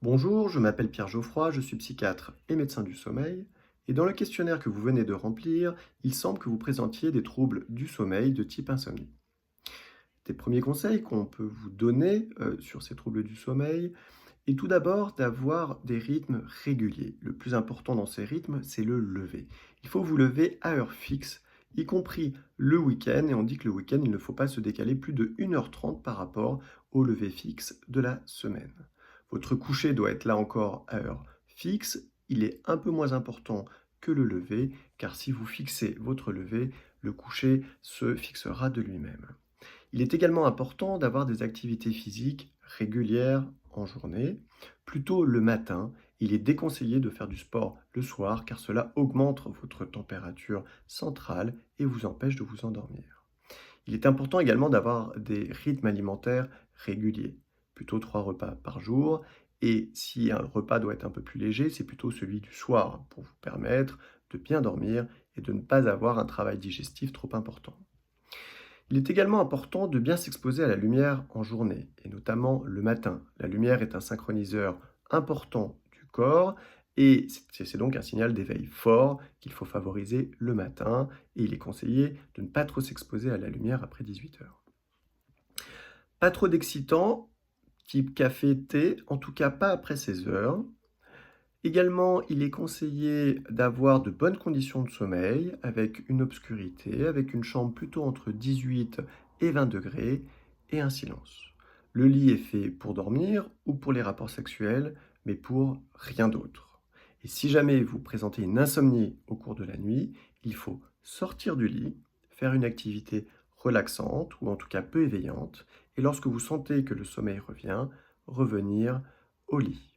Bonjour, je m'appelle Pierre Geoffroy, je suis psychiatre et médecin du sommeil. Et dans le questionnaire que vous venez de remplir, il semble que vous présentiez des troubles du sommeil de type insomnie. Des premiers conseils qu'on peut vous donner sur ces troubles du sommeil est tout d'abord d'avoir des rythmes réguliers. Le plus important dans ces rythmes, c'est le lever. Il faut vous lever à heure fixe, y compris le week-end. Et on dit que le week-end, il ne faut pas se décaler plus de 1h30 par rapport au lever fixe de la semaine. Votre coucher doit être là encore à heure fixe. Il est un peu moins important que le lever, car si vous fixez votre lever, le coucher se fixera de lui-même. Il est également important d'avoir des activités physiques régulières en journée. Plutôt le matin, il est déconseillé de faire du sport le soir car cela augmente votre température centrale et vous empêche de vous endormir. Il est important également d'avoir des rythmes alimentaires réguliers, plutôt 3 repas par jour. Et si un repas doit être un peu plus léger, c'est plutôt celui du soir pour vous permettre de bien dormir et de ne pas avoir un travail digestif trop important. Il est également important de bien s'exposer à la lumière en journée, et notamment le matin. La lumière est un synchroniseur important du corps, et c'est donc un signal d'éveil fort qu'il faut favoriser le matin, et il est conseillé de ne pas trop s'exposer à la lumière après 18 heures. Pas trop d'excitants, type café, thé, en tout cas pas après 16 heures. Également, il est conseillé d'avoir de bonnes conditions de sommeil, avec une obscurité, avec une chambre plutôt entre 18 et 20 degrés, et un silence. Le lit est fait pour dormir ou pour les rapports sexuels, mais pour rien d'autre. Et si jamais vous présentez une insomnie au cours de la nuit, il faut sortir du lit, faire une activité relaxante ou en tout cas peu éveillante, et lorsque vous sentez que le sommeil revient, revenir au lit.